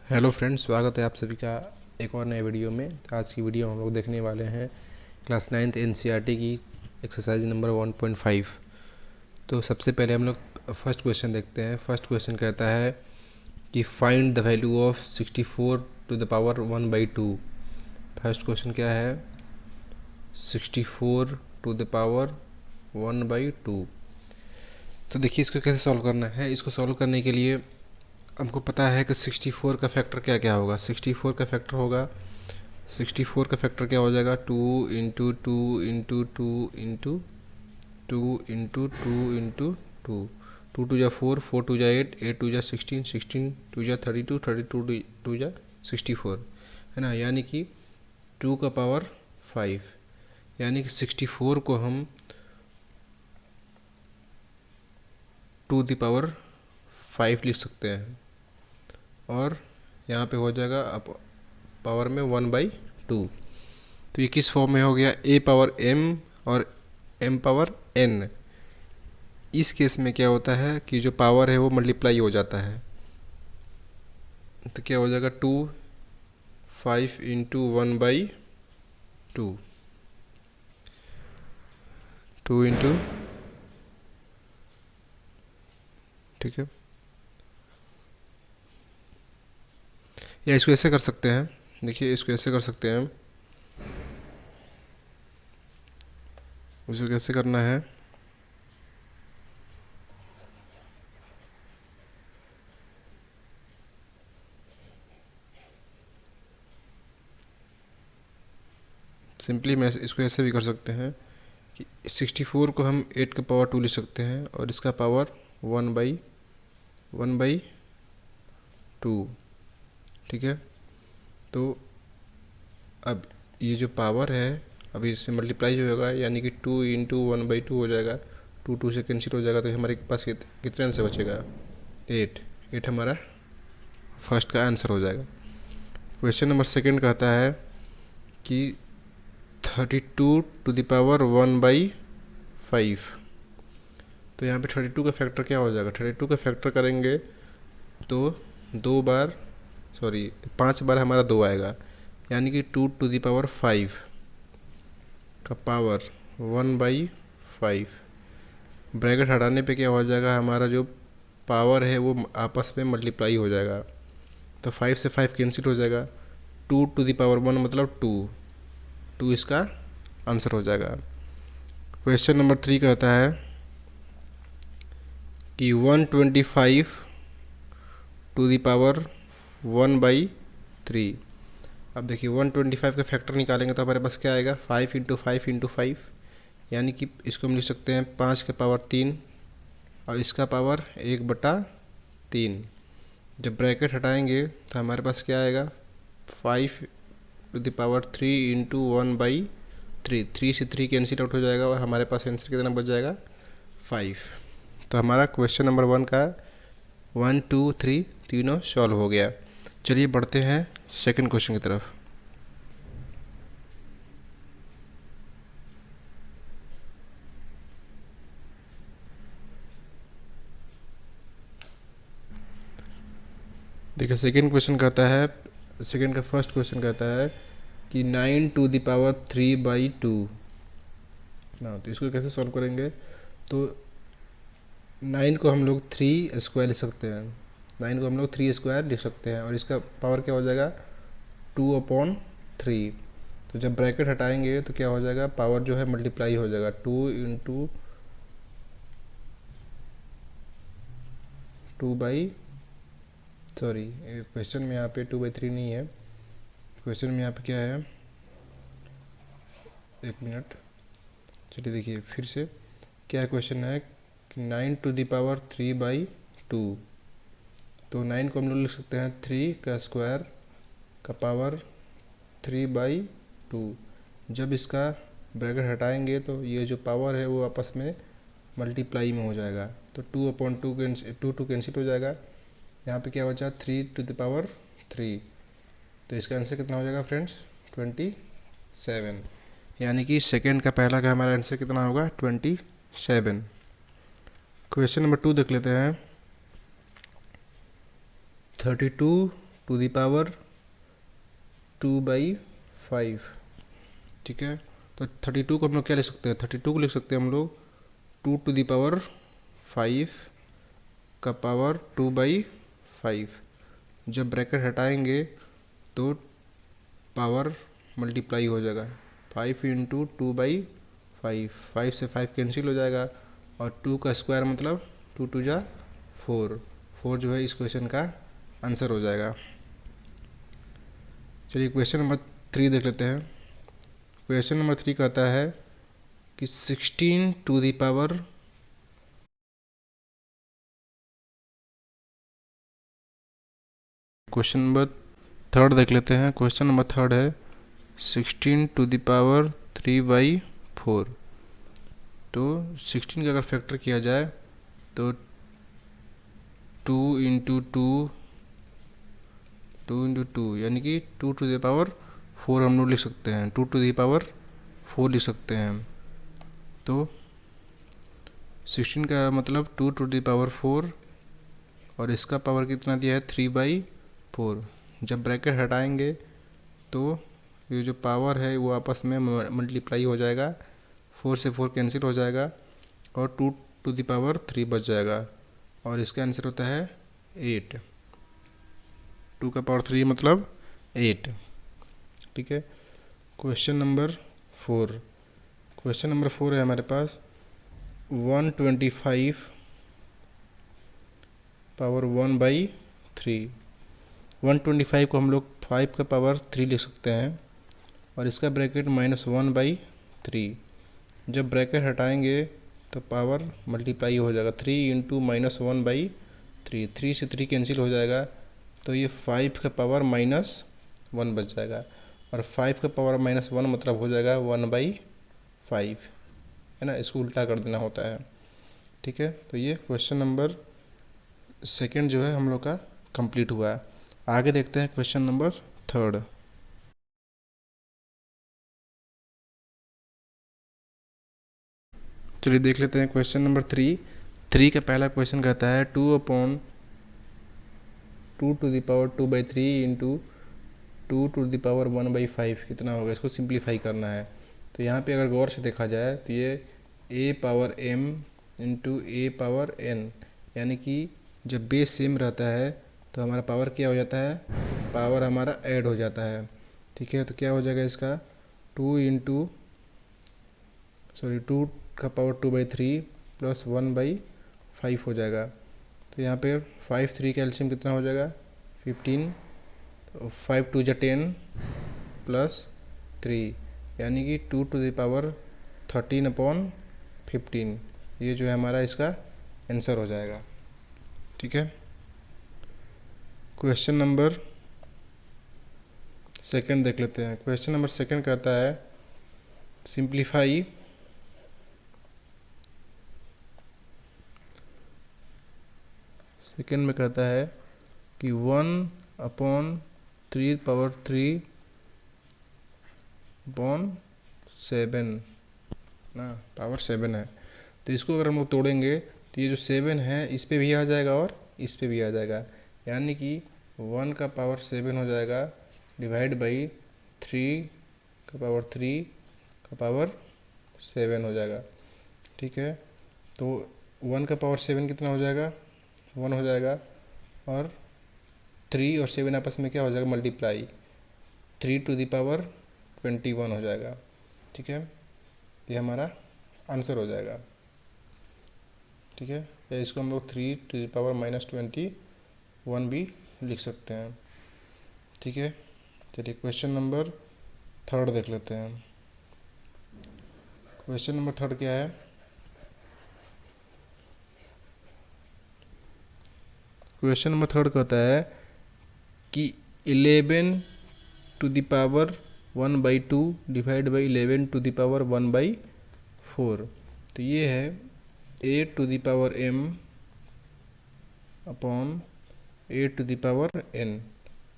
Hello friends, स्वागत है आप सभी का एक और नए वीडियो में। आज की वीडियो हम लोग देखने वाले हैं क्लास 9th एनसीईआरटी की एक्सरसाइज नंबर 1.5। तो सबसे पहले हम लोग फर्स्ट क्वेश्चन देखते हैं। फर्स्ट क्वेश्चन कहता है कि find the value of 64 to the power 1/2। First question क्या है? 64 टू द पावर 1/2। तो देखिए इसको कैसे सॉल्व करना है। इसको सॉल्व करने के लिए हमको पता है कि 64 का फैक्टर क्या क्या होगा। 64 का फैक्टर होगा 64 का फैक्टर क्या हो जाएगा? 2 into two into two into two into two into two. 2 जा 4, 4 जा 8, 8 जा 16, 16 जा 32, 32 जा 64, है ना। यानी कि 2 का पावर 5, यानी कि 64 को हम 2 द पावर 5 लिख सकते हैं। और यहाँ पे हो जाएगा अब पावर में 1/2। तो ये किस फॉर्म में हो गया? a पावर m और m पावर n। इस केस में क्या होता है कि जो पावर है वो मल्टीप्लाई हो जाता है। तो क्या हो जाएगा? 5 इंटू 1/2, 2 इंटू, ठीक है। या इसको ऐसे कर सकते हैं। देखिए इसको ऐसे कर सकते हैं हम। इसको कैसे करना है? सिंपली मैं इसको ऐसे भी कर सकते हैं कि 64 को हम 8 का पावर 2 लिख सकते हैं और इसका पावर 1/2, ठीक है। तो अब ये जो पावर है अभी इसमें मल्टीप्लाई होगा, यानी कि 2 इंटू 1/2 हो जाएगा। 2 से कैंसिल हो जाएगा, तो हमारे पास कितने आंसर बचेगा? 8। 8 हमारा फर्स्ट का आंसर हो जाएगा। क्वेश्चन नंबर सेकंड कहता है कि 32 टू द पावर 1/5। तो यहाँ पे 32 का फैक्टर क्या हो जाएगा? 32 का फैक्टर करेंगे तो 5 बार हमारा 2 आएगा, यानी कि 2 टू द पावर 5 का पावर 1/5। ब्रैकेट हटाने पे क्या हो जाएगा? हमारा जो पावर है वो आपस में मल्टीप्लाई हो जाएगा। तो 5 से 5 कैंसिल हो जाएगा। 2 टू द पावर 1 मतलब 2 इसका आंसर हो जाएगा। क्वेश्चन नंबर 3 कहता है कि 125 टू द पावर 1/3। अब देखिए 125 का फैक्टर निकालेंगे तो हमारे पास क्या आएगा? 5 इंटू 5 इंटू 5, यानी कि इसको हम लिख सकते हैं 5 के पावर 3 और इसका पावर 1/3। जब ब्रैकेट हटाएंगे तो हमारे पास क्या आएगा? 5 टू द पावर 3 इंटू 1/3। 3 से 3 कैंसिल आउट हो जाएगा और हमारे पास आंसर कितना बच जाएगा? 5। तो हमारा क्वेश्चन नंबर 1 का 1, 2, 3 तीनों सॉल्व हो गया। चलिए बढ़ते हैं सेकंड क्वेश्चन की तरफ। देखिए सेकंड क्वेश्चन कहता है, सेकंड का फर्स्ट क्वेश्चन कहता है कि 9 टू द पावर 3/2 ना। तो इसको कैसे सॉल्व करेंगे? तो 9 को हम लोग 3 स्क्वायर लिख सकते हैं। 9 को हम लोग 3 स्क्वायर लिख सकते हैं और इसका पावर क्या हो जाएगा? 2/3। तो जब ब्रैकेट हटाएंगे तो क्या हो जाएगा? पावर जो है मल्टीप्लाई हो जाएगा। 2 इंटू क्वेश्चन में यहाँ पे 2/3 नहीं है। क्वेश्चन में यहाँ पे क्या है? एक मिनट, चलिए देखिए फिर से क्या क्वेश्चन है कि 9 टू द पावर 3/2। तो 9 को हम लोग लिख सकते हैं 3 का स्क्वायर का पावर 3/2। जब इसका ब्रैकेट हटाएंगे तो ये जो पावर है वो आपस में मल्टीप्लाई में हो जाएगा। तो 2 कैंसिल हो जाएगा। यहाँ पे क्या बचा? 3 टू द पावर 3। तो इसका आंसर कितना हो जाएगा फ्रेंड्स? 27। यानी कि सेकेंड का पहला का हमारा आंसर कितना होगा? 27। क्वेश्चन नंबर 2 देख लेते हैं। 32 टू द पावर 2/5। ठीक है, तो 32 को हम लोग क्या लिख सकते हैं, 32 को लिख सकते हैं हम लोग 2 टू द पावर 5 का पावर 2/5। जब ब्रैकेट हटाएंगे तो पावर मल्टीप्लाई हो जाएगा, 5 इंटू 2/5, 5 से 5 कैंसिल हो जाएगा, और 2 का स्क्वायर मतलब 2 2 जा 4, 4 जो है इस क्वेश्चन का आंसर हो जाएगा। चलिए क्वेश्चन नंबर 3 देख लेते हैं। क्वेश्चन नंबर 3 कहता है कि 16 to the power question number 3 देख लेते हैं। क्वेश्चन नंबर 3 है 16 टू द पावर 3/4। तो 16 का अगर फैक्टर किया जाए तो 2 इंटू 2 यानी कि 2 टू द पावर 4 हम लोग लिख सकते हैं, 2 टू द पावर 4 लिख सकते हैं। तो 16 का मतलब 2 टू द पावर 4, और इसका पावर कितना दिया है 3/4। जब ब्रैकेट हटाएंगे तो ये जो पावर है वो आपस में मल्टीप्लाई हो जाएगा, 4 से 4 कैंसिल हो जाएगा, और 2 टू द पावर 3 बच जाएगा, और इसका आंसर होता है 8। 2 का पावर 3 मतलब 8। ठीक है, क्वेश्चन नंबर 4। क्वेश्चन नंबर 4 है हमारे पास 125 पावर 1/3। 125 को हम लोग 5 का पावर 3 लिख सकते हैं, और इसका ब्रैकेट -1/3। जब ब्रैकेट हटाएंगे तो पावर मल्टीप्लाई हो जाएगा, 3 इंटू -1/3, 3 से 3 कैंसिल हो जाएगा, तो ये 5 का पावर -1 बच जाएगा, और 5 का पावर -1 मतलब हो जाएगा 1/5, है ना, इसको उल्टा कर देना होता है। ठीक है, तो ये क्वेश्चन नंबर 2 जो है हम लोग का कंप्लीट हुआ है। आगे देखते हैं क्वेश्चन नंबर 3। चलिए देख लेते हैं क्वेश्चन नंबर 3 का पहला क्वेश्चन कहता है 2/2 to the power 2/3 into 2 to the power 1/5 कितना होगा, इसको सिंप्लीफाई करना है। तो यहाँ पे अगर गौर से देखा जाए तो ये a power m into a power n, यानी कि जब बेस सेम रहता है तो हमारा पावर क्या हो जाता है, पावर हमारा ऐड हो जाता है। ठीक है, तो क्या हो जाएगा इसका 2 का पावर 2/3 प्लस 1/5 हो जाएगा। तो यहाँ पे 5 3 का एलसीएम कितना हो जाएगा 15, 5 2 जा 10 प्लस 3, यानी कि 2 टू द पावर 13/15, ये जो है हमारा इसका आंसर हो जाएगा। ठीक है, क्वेश्चन नंबर 2 देख लेते हैं। क्वेश्चन नंबर 2 कहता है सिंप्लीफाई सेकेंड में कहता है कि 1/3 पावर 3/7 ना, पावर 7 है। तो इसको अगर हम लोग तोड़ेंगे तो ये जो 7 है इस पे भी आ जाएगा और इस पे भी आ जाएगा, यानी कि 1 का पावर 7 हो जाएगा डिवाइड बाई 3 का पावर 3 का पावर 7 हो जाएगा। ठीक है, तो 1 का पावर 7 कितना हो जाएगा 1 हो जाएगा, और 3 और 7 आपस में क्या हो जाएगा मल्टीप्लाई, 3 टू द पावर 21 हो जाएगा। ठीक है, ये हमारा आंसर हो जाएगा। ठीक है, या इसको हम लोग 3 टू द पावर -21 भी लिख सकते हैं। ठीक है, चलिए क्वेश्चन नंबर 3 देख लेते हैं। क्वेश्चन नंबर 3 क्या है, क्वेश्चन नंबर 3 कहता है कि 11 to the power 1/2 divide by 11 to the power 1/4। तो ये है a to the power m upon a to the power n,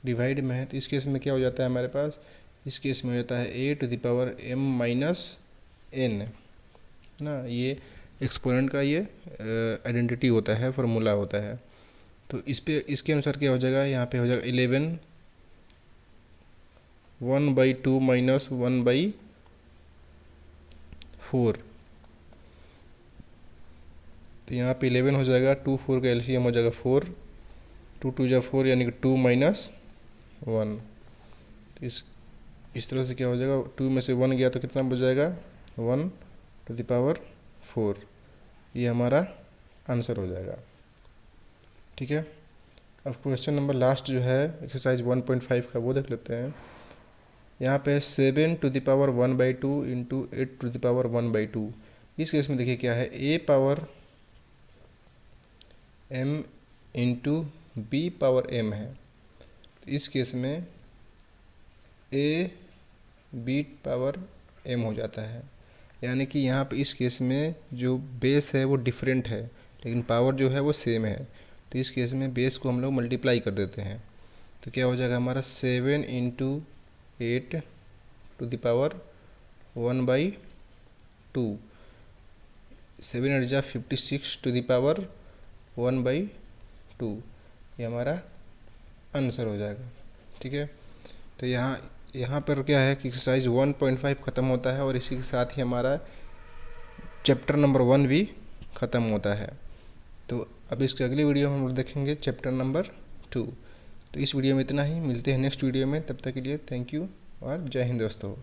divide में है तो इस केस में क्या हो जाता है हमारे पास, इस केस में हो जाता है a to the power m minus n ना, ये एक्सपोनेंट का ये आइडेंटिटी होता है, फार्मूला होता है। तो इस पे इसके अनुसार क्या हो जाएगा, यहाँ पे हो जाएगा 11 1/2 माइनस 1/4। तो यहाँ पे 11 हो जाएगा, 2 4 का एलसीएम हो जाएगा 4, 2 2 जा 4 यानी कि 2 माइनस 1। तो इस तरह से क्या हो जाएगा, 2 में से 1 गया तो कितना बच जाएगा, 1/4। ये हमारा आंसर हो जाएगा। ठीक है, अब क्वेश्चन नंबर लास्ट जो है एक्सरसाइज 1.5 का, वो देख लेते हैं। यहाँ पे 7^1/2 इंटू 8^1/2। इस केस में देखिए क्या है, a⁻m इंटू b⁻m है। तो इस केस में a/b⁻m हो जाता है, यानी कि यहाँ पे इस केस में जो बेस है वो डिफरेंट है लेकिन पावर जो है वो सेम है। तो इस केस में बेस को हम लोग मल्टीप्लाई कर देते हैं। तो क्या हो जाएगा हमारा 7 इंटू 8^1/2, 7 8 जा 56^1/2। ये हमारा आंसर हो जाएगा। ठीक है, तो यहाँ पर क्या है कि एक्सरसाइज 1.5 ख़त्म होता है और इसी के साथ ही हमारा चैप्टर नंबर 1 भी ख़त्म होता है। तो अब इसके अगली वीडियो में हम लोग देखेंगे चैप्टर नंबर 2। तो इस वीडियो में इतना ही, मिलते हैं नेक्स्ट वीडियो में। तब तक के लिए थैंक यू और जय हिंद दोस्तों।